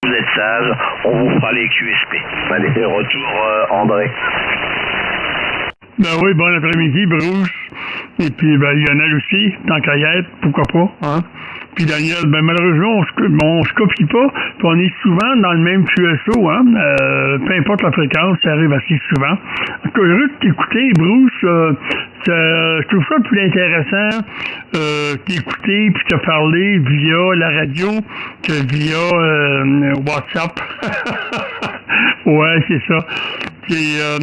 Vous êtes sage, on vous fera les QSP. Allez, retour André. Ben oui, bon après-midi, Bruce. Et puis, ben, Lionel aussi, tant qu'à y être, pourquoi pas, hein. Puis Daniel, ben malheureusement, on se copie pas, puis on est souvent dans le même QSO, hein. Peu importe la fréquence, ça arrive assez souvent. Heureux de t'écouter, Bruce, je trouve ça plus intéressant t'écouter puis te parler via la radio que via WhatsApp. Ouais, c'est ça.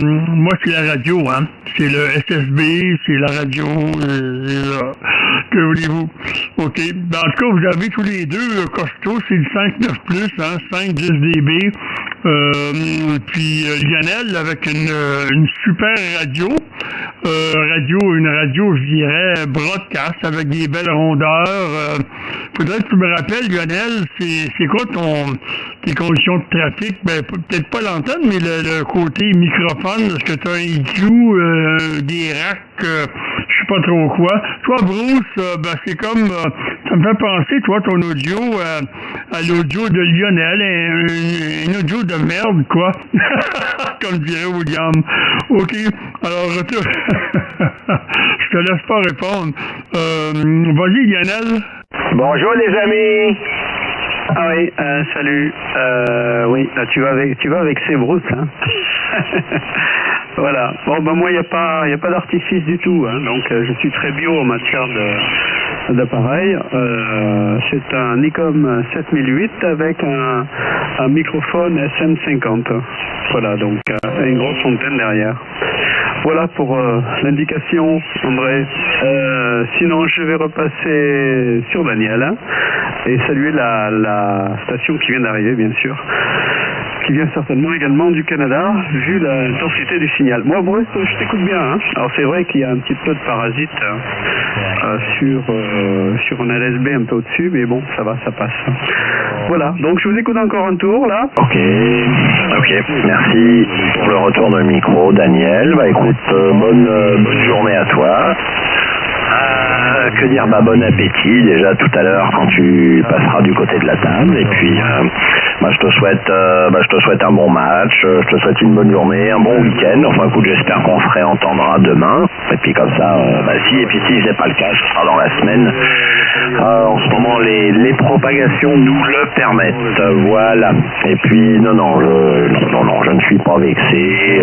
Moi, c'est la radio, hein. C'est le SSB, c'est la radio, que voulez-vous? OK. Ben, en tout cas, vous avez tous les deux costauds, c'est le 5.9+, hein, 5-10 dB. Puis Lionel avec une super radio. Une radio, je dirais, broadcast avec des belles rondeurs. Faudrait que tu me rappelles, Lionel, c'est quoi tes conditions de trafic? Ben, peut-être pas l'antenne, mais le côté microphone, est-ce que tu as un EQ, des racks, je sais pas trop quoi. Toi, Bruce, ben, c'est comme, ça me fait penser, toi, ton audio, à l'audio de Lionel, un audio de merde, quoi. Comme dirait William. OK, alors, je te laisse pas répondre. Vas-y, Lionel. Bonjour, les amis. Ah oui, salut. Oui, là, tu vas avec ces Bruce, hein. Voilà. Bon, ben moi, il y a pas d'artifice du tout, hein. Donc, je suis très bio en matière d'appareil. C'est un Nikon 7008 avec un microphone SM50. Voilà, donc une grosse fontaine derrière. Voilà pour l'indication, André. Sinon, je vais repasser sur Daniel, hein, et saluer la station qui vient d'arriver, bien sûr, qui vient certainement également du Canada, vu l'intensité du signal. Moi, Bruce, je t'écoute bien, hein. Alors, c'est vrai qu'il y a un petit peu de parasites sur un LSB un peu au-dessus, mais bon, ça va, ça passe. Voilà, donc je vous écoute encore un tour, là. Ok, merci pour le retour de micro, Daniel. Bah écoute, bonne journée à toi. Que dire, bah bon appétit déjà tout à l'heure quand tu passeras du côté de la table, et puis bah, je te souhaite un bon match, je te souhaite une bonne journée, un bon week-end. Enfin écoute, j'espère qu'on se réentendra demain, et puis comme ça, bah si c'est pas le cas, ce sera dans la semaine. En ce moment les propagations nous le permettent, voilà. Et puis non, je ne suis pas vexé.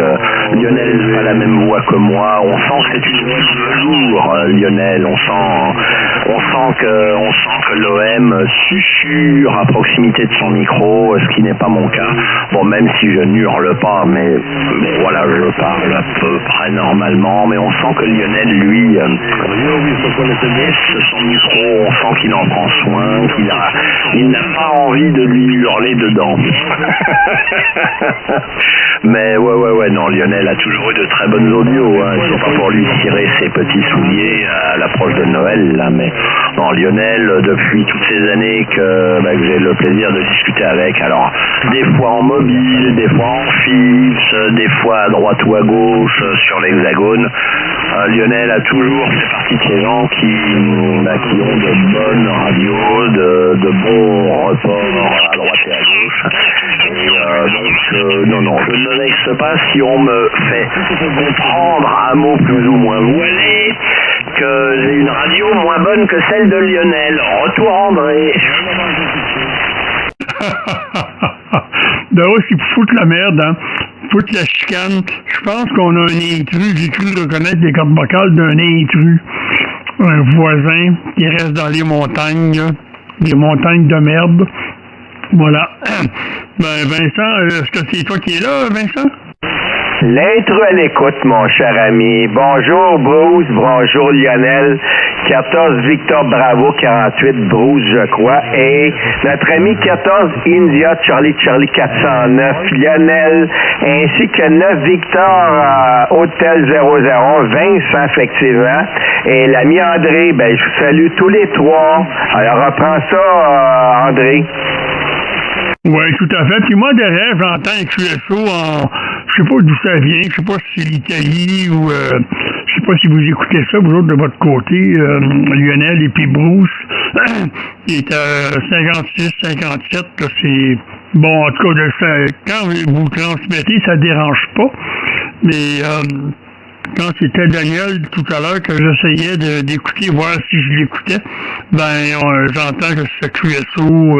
Lionel a la même voix que moi, on sent que c'est une voix de velours, Lionel, on sent que l'OM susurre à proximité de son micro, ce qui n'est pas mon cas. Bon, même si je n'hurle pas, mais voilà, je parle à peu près normalement, mais on sent que Lionel, lui, laisse son micro, on sent qu'il en prend soin, qu'il n'a pas envie de lui hurler dedans. Mais ouais, non, Lionel a toujours eu de très bonnes audios, hein. C'est pas pour lui tirer ses petits souliers à l'approche de Noël, là, mais non, Lionel, depuis toutes ces années que j'ai le plaisir de discuter avec, alors des fois en mobile, des fois en fixe, des fois à droite ou à gauche, sur l'hexagone, Lionel a toujours fait partie de ces gens qui ont de bonnes radios, de bons reports à droite et à gauche. Et non, je ne me vexe pas si on me fait comprendre à mots plus ou moins voilés que j'ai une radio moins bonne que celle de Lionel. Retour André. Ben oui, c'est pour foutre la merde, hein. Foutre la chicane. Je pense qu'on a un intrus. J'ai cru reconnaître les cordes vocales d'un intrus. Un voisin qui reste dans les montagnes, là. Des montagnes de merde. Voilà. Ben Vincent, est-ce que c'est toi qui es là, Vincent? L'intrus à l'écoute, mon cher ami. Bonjour Bruce, bonjour Lionel. 14 Victor Bravo, 48 Bruce, je crois. Et notre ami 14 India Charlie 409 Lionel, ainsi que 9 Victor Hôtel 00 Vincent, effectivement. Et l'ami André, je vous salue tous les trois. Alors reprends ça, André. Oui, tout à fait. Puis moi, derrière, j'entends un QSO je sais pas d'où ça vient, je sais pas si c'est l'Italie ou je sais pas si vous écoutez ça, vous autres de votre côté, Lionel et puis Bruce, qui est à 56, 57, là, c'est Bon, en tout cas, quand vous transmettez, ça dérange pas. Mais quand c'était Daniel tout à l'heure que j'essayais d'écouter, voir si je l'écoutais, j'entends que c'est QSO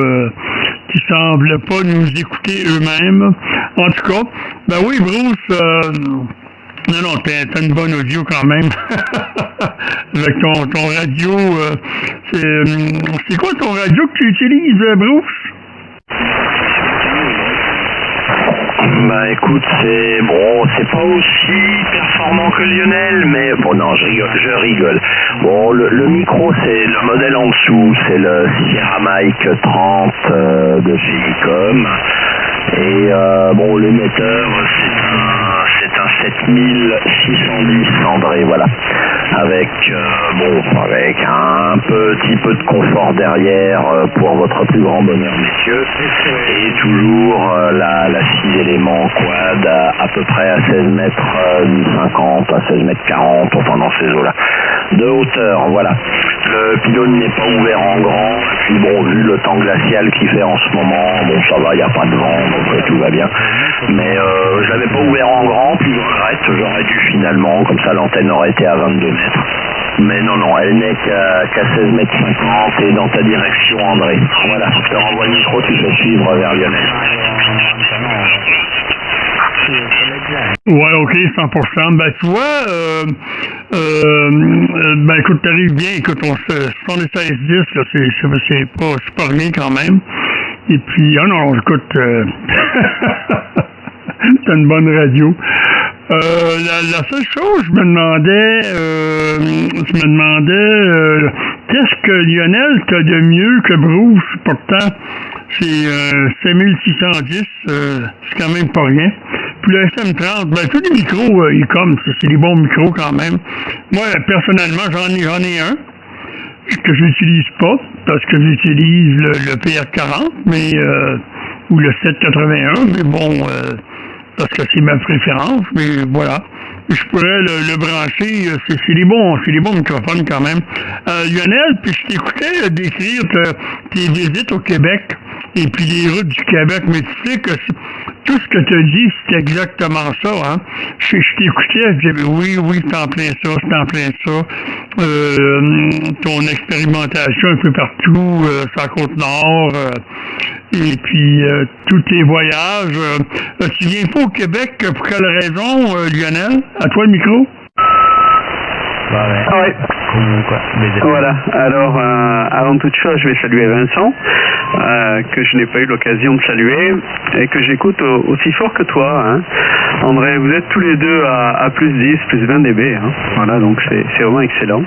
qui semble pas nous écouter eux-mêmes. En tout cas, ben oui, Bruce, non, t'as une bonne audio quand même. Avec ton radio, c'est quoi ton radio que tu utilises, Bruce? Bah écoute, c'est pas aussi performant que Lionel, mais bon non, je rigole. Bon, le micro, c'est le modèle en dessous, c'est le Sierra Mic 30 de chez Icom. Et l'émetteur, c'est un 7610 André, voilà. Avec un petit peu de confort derrière pour votre plus grand bonheur, messieurs. Et toujours la 6 éléments quad à peu près à 16 mètres 50, à 16 mètres 40, enfin dans ces eaux-là. De hauteur, voilà. Le pylône n'est pas ouvert en grand. Et puis vu le temps glacial qu'il fait en ce moment, ça va, il n'y a pas de vent, donc tout va bien. Mais je l'avais pas ouvert en grand, puis je regrette, j'aurais dû finalement, comme ça l'antenne aurait été à 22 mètres. Mais non, elle n'est qu'à 16 mètres 50 et dans ta direction, André. Voilà, je te renvoie le micro, tu fais suivre vers Lionel. Ouais, ok, 100%. Ben, tu vois, écoute, t'arrives bien, écoute, 7610, là, c'est pas rien quand même. Et puis, écoute, t'as une bonne radio. La seule chose, je me demandais, qu'est-ce que Lionel t'as de mieux que Bruce? Pourtant, c'est 5610, c'est quand même pas rien. Puis le SM30, tous les micros, c'est des bons micros quand même. Moi, personnellement, j'en ai un que j'utilise pas, parce que j'utilise le PR40, ou le 781, mais bon, parce que c'est ma préférence, mais voilà. Je pourrais le brancher, c'est des bons microphones quand même. Lionel, puis je t'écoutais décrire tes visites au Québec, et puis les routes du Québec, mais tu sais que tout ce que tu as dit, c'est exactement ça, hein. Je t'écoutais, je disais, oui, c'est en plein ça. Ton expérimentation un peu partout, sur la Côte-Nord, et puis tous tes voyages. Tu viens pas au Québec pour quelle raison, Lionel? À toi le micro? Oui. Voilà, alors avant toute chose, je vais saluer Vincent, que je n'ai pas eu l'occasion de saluer et que j'écoute aussi fort que toi, hein. André, vous êtes tous les deux à plus 10, plus 20 dB, hein. Voilà, donc c'est vraiment excellent.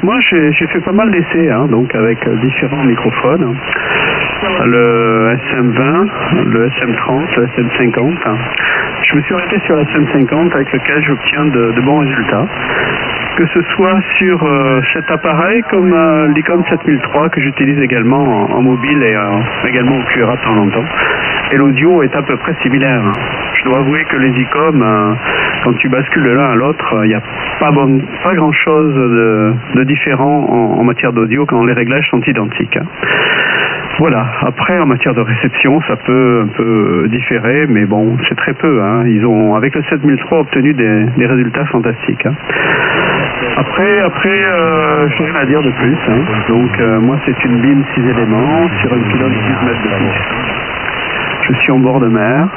Moi j'ai fait pas mal d'essais, hein, donc avec différents microphones, le SM20, le SM30, le SM50. Je me suis arrêté sur la SM50 avec lequel j'obtiens de bons résultats, que ce soit sur cet appareil comme l'Icom 7003 que j'utilise également en mobile et également au QRA de temps en temps. Et l'audio est à peu près similaire, hein. Je dois avouer que les Icom, quand tu bascules de l'un à l'autre, il n'y a pas grand chose de différent en matière d'audio quand les réglages sont identiques, hein. Voilà, après en matière de réception, ça peut un peu différer, mais bon, c'est très peu, hein. Ils ont, avec le 7003, obtenu des résultats fantastiques, hein. Après, j'ai rien à dire de plus, hein. Donc, moi, c'est une BIM 6 éléments sur une pylône 10 mètres de plus. Je suis en bord de mer,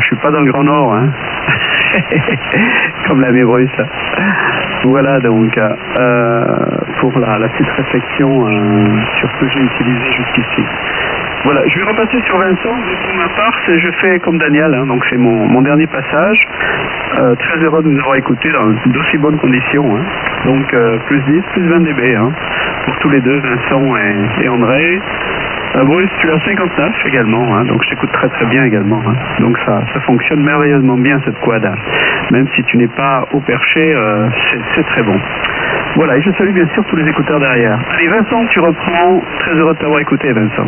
je suis pas dans le Grand Nord, hein. Comme la Mébruce. Voilà donc pour la petite réflexion sur ce que j'ai utilisé jusqu'ici. Voilà, je vais repasser sur Vincent. Pour ma part, je fais comme Daniel, hein, donc c'est mon dernier passage. Très heureux de nous avoir écoutés dans d'aussi bonnes conditions, hein. Donc plus 10, plus 20 dB, hein, pour tous les deux, Vincent et André. Bruce, tu as 59 également, hein, donc je t'écoute très très bien également, hein. Donc ça fonctionne merveilleusement bien cette quad, hein. Même si tu n'es pas au perché, c'est très bon. Voilà, et je salue bien sûr tous les écouteurs derrière. Allez Vincent, tu reprends, très heureux de t'avoir écouté Vincent.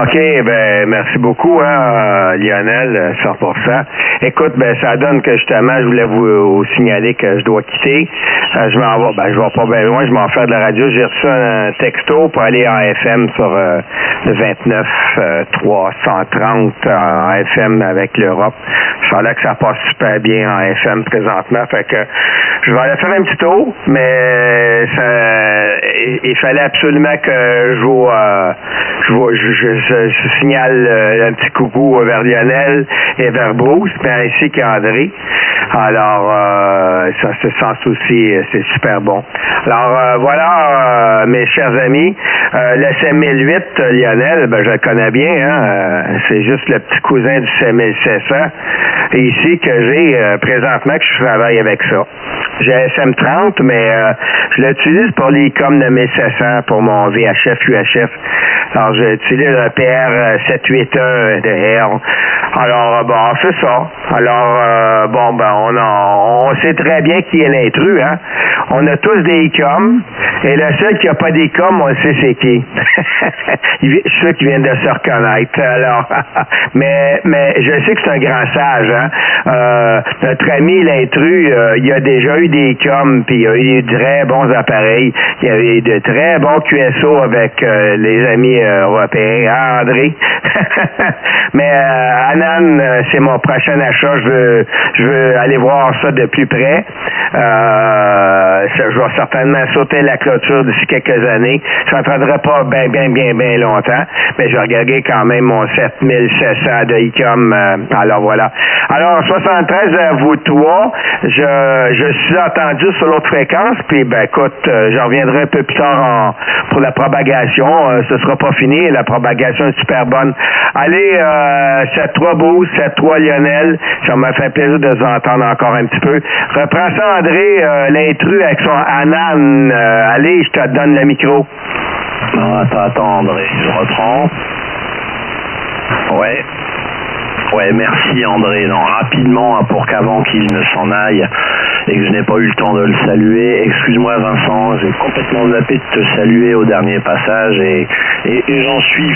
OK, ben merci beaucoup, Lionel, 100%. Écoute, ben ça donne que justement, je voulais vous signaler que je dois quitter. Je m'en vais, je vais pas bien loin, je m'en vais faire de la radio. J'ai reçu un texto pour aller en FM sur le 29 330 en FM avec l'Europe. Ça a l'air que ça passe super bien en FM présentement. Fait que je vais aller faire un petit tour, mais il fallait absolument que je signale un petit coucou vers Lionel et vers Bruce, mais ainsi qu'André. Alors, ça se sent aussi, c'est super bon. Alors, voilà, mes chers amis, le 5008, Lionel, ben, je le connais bien, c'est juste le petit cousin du 5700 ici que j'ai présentement, que je travaille avec ça. J'ai SM30, mais je l'utilise pour les coms de 1700 pour mon VHF, UHF. Alors, j'utilise le PR781 de R. Alors, bon, c'est ça. Alors, bon, ben, on sait très bien qui est l'intrus, hein. On a tous des coms, et le seul qui n'a pas des coms, on le sait c'est qui. Ceux qui viennent de se reconnaître. Alors, mais je sais que c'est un grand sage, hein. Notre ami l'intrus, il a déjà eu des coms, puis il a eu de très bons appareils. Il y avait de très bons QSO avec les amis européens. Ah, André. Mais Anan, c'est mon prochain achat. Je veux aller voir ça de plus près. Je vais certainement sauter la clôture d'ici quelques années. Ça ne prendra pas bien longtemps, mais je vais regarder quand même mon 7700 de ICOM. Alors voilà. Alors 73 à vous trois, je suis entendu sur l'autre fréquence, puis ben écoute, je reviendrai un peu plus tard pour la propagation. Ce sera pas fini, la propagation est super bonne. Allez, 7-3 Bruce, 7-3 Lionel, ça m'a fait plaisir de vous entendre encore un petit peu. Reprends ça, André, l'intrus avec son Anan. Allez, je te donne le micro. Non, attends, André, je reprends. Ouais, merci André. Non, rapidement, pour qu'avant qu'il ne s'en aille et que je n'ai pas eu le temps de le saluer, excuse-moi Vincent, j'ai complètement zappé de te saluer au dernier passage et j'en suis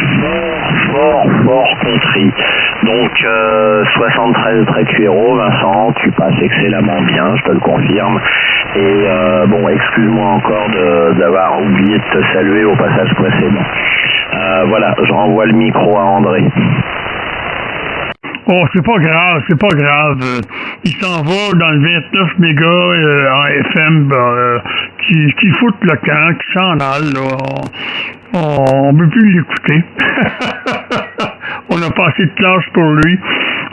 fort contrit. Donc 73 Trécuero, Vincent, tu passes excellemment bien, je te le confirme. Et bon, excuse-moi encore d'avoir oublié de te saluer au passage précédent. Voilà, je renvoie le micro à André. Oh, c'est pas grave. Il s'en va dans le 29 mégas en FM qui fout le camp, qui s'en aille, là. On ne peut plus l'écouter. On a pas assez de classe pour lui.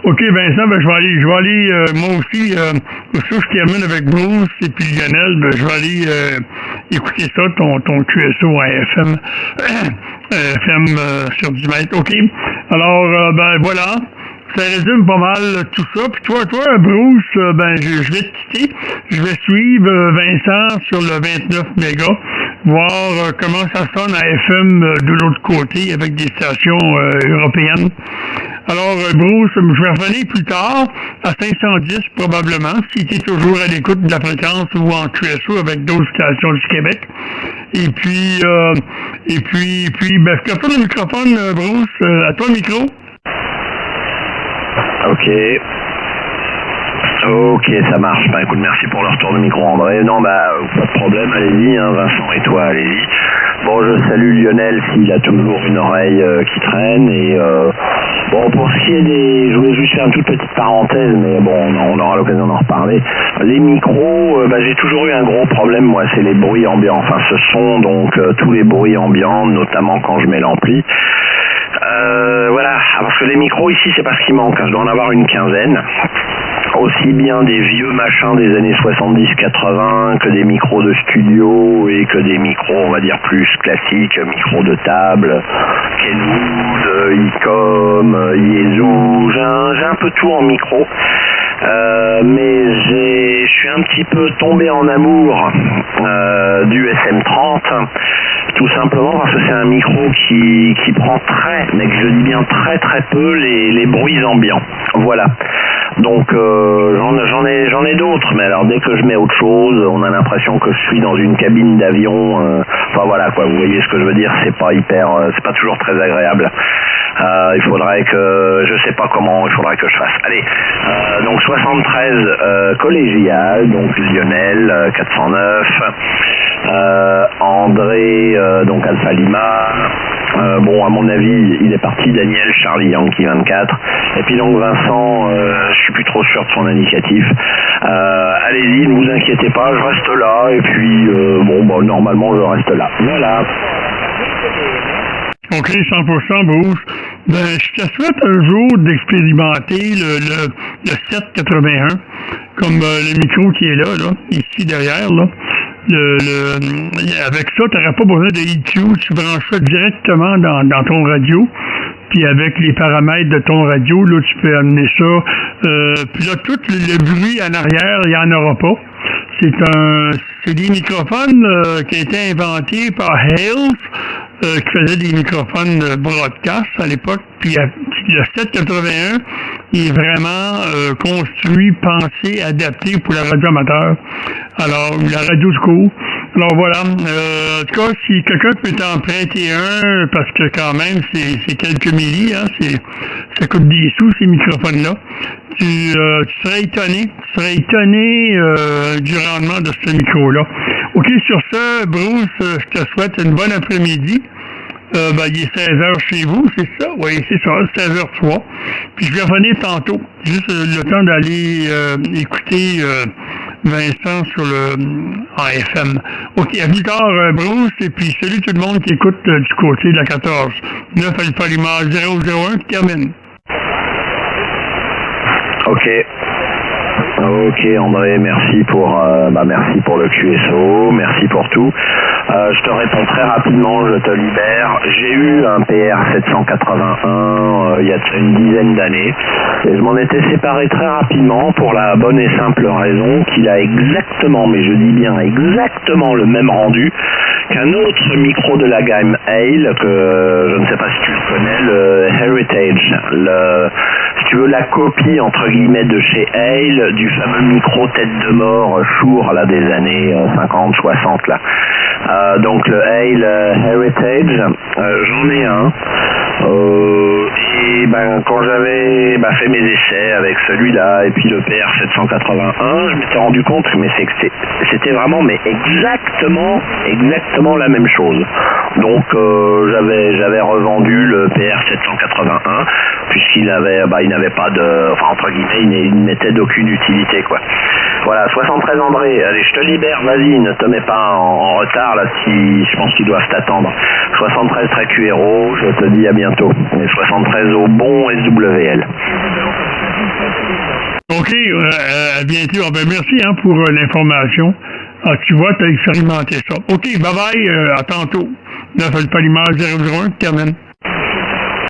OK, Vincent, ben je vais aller moi aussi, je termine avec Bruce et puis Lionel, ben je vais aller écouter ça, ton QSO en FM, FM sur 10 mètres. OK? Alors, ben voilà. Ça résume pas mal tout ça. Puis toi, Bruce, ben je vais te quitter. Je vais suivre Vincent sur le 29 mégas, voir comment ça sonne à FM de l'autre côté avec des stations européennes. Alors, Bruce, je vais revenir plus tard à 510 probablement, si tu es toujours à l'écoute de la fréquence ou en QSO avec d'autres stations du Québec. Et puis, ben, je te passe le microphone, Bruce. À toi le micro. Ok, ça marche. Bah écoute, merci pour le retour de micro, André. Non, bah pas de problème, allez-y, hein, Vincent et toi, allez-y. Bon, je salue Lionel s'il a toujours une oreille qui traîne. Et bon, pour ce qui est des... Je voulais juste faire une toute petite parenthèse, mais bon, on aura l'occasion d'en reparler. Les micros, bah j'ai toujours eu un gros problème, moi, c'est les bruits ambiants. Enfin, ce sont donc tous les bruits ambiants, notamment quand je mets l'ampli. Voilà, parce que les micros ici, c'est pas ce qui manque, hein. Je dois en avoir une quinzaine. Aussi bien des vieux machins des années 70-80 que des micros de studio et que des micros, on va dire, plus classiques, micros de table, Kenwood, ICOM, Yeezu, j'ai un peu tout en micro. mais je suis un petit peu tombé en amour du SM30, tout simplement parce que c'est un micro qui prend mais que je dis bien très très peu les bruits ambiants. Voilà. Donc j'en ai d'autres, mais alors dès que je mets autre chose, on a l'impression que je suis dans une cabine d'avion. Enfin voilà quoi, vous voyez ce que je veux dire, c'est pas toujours très agréable. Il faudrait que, je sais pas comment, il faudrait que je fasse. Allez, donc 73 collégial, donc Lionel 409, André donc Alpha Lima. Bon, à mon avis, il est parti. Daniel Charlie Yankee 24. Et puis donc Vincent, je suis plus trop sûr de son indicatif. Allez-y, ne vous inquiétez pas, je reste là. Et puis normalement je reste là. Voilà. OK, 100% Bruce. Ben, je te souhaite un jour d'expérimenter le 781, comme le micro qui est là, ici derrière, là. Avec ça, tu n'auras pas besoin de EQ, tu branches ça directement dans ton radio. Puis avec les paramètres de ton radio, là, tu peux amener ça. Puis là, tout le bruit en arrière, il n'y en aura pas. C'est des microphones qui ont été inventés par Hales, qui faisait des microphones broadcast à l'époque. Puis le 781 est vraiment construit, pensé, adapté pour la radio amateur. Alors, la radio de cours. Alors voilà. En tout cas, si quelqu'un peut t'en prêter un, parce que quand même, c'est quelques millis, hein, ça coûte des sous, ces microphones-là. Tu serais étonné du rendement de ce micro-là. OK, sur ce, Bruce, je te souhaite une bonne après-midi. Il est 16h chez vous, c'est ça? Oui, c'est ça, 16h03. Puis je vais revenir tantôt. Juste le temps d'aller écouter Vincent sur en FM. OK, à plus tard, Bruce, et puis salut tout le monde qui écoute du côté de la 14. 9 Alpha Lima 001 qui termine. OK André, merci pour le QSO, merci pour tout. Je te réponds très rapidement, je te libère. J'ai eu un PR 781 il y a une dizaine d'années et je m'en étais séparé très rapidement pour la bonne et simple raison qu'il a exactement, mais je dis bien exactement le même rendu qu'un autre micro de la gamme Hale, que je ne sais pas si tu le connais, le Heritage, si tu veux la copie entre guillemets de chez Hale du fameux micro tête de mort Shure là des années 50, 60 là. Donc le Hale Heritage, j'en ai un. Et quand j'avais fait mes essais avec celui-là et puis le PR 781, je m'étais rendu compte que c'était vraiment exactement la même chose. Donc j'avais revendu le PR 781 puisqu'il il n'avait pas entre guillemets, il n'était d'aucune utilité quoi. Voilà, 73 André, allez je te libère, vas-y, ne te mets pas en retard là, je pense qu'ils doivent t'attendre. 73 très QRO, je te dis à bientôt. Et 73 au bon SWL. OK, à bientôt. Merci pour l'information. Ah, tu vois, tu as expérimenté ça. OK, bye bye, à tantôt. 9 Alpha Lima 001, termine.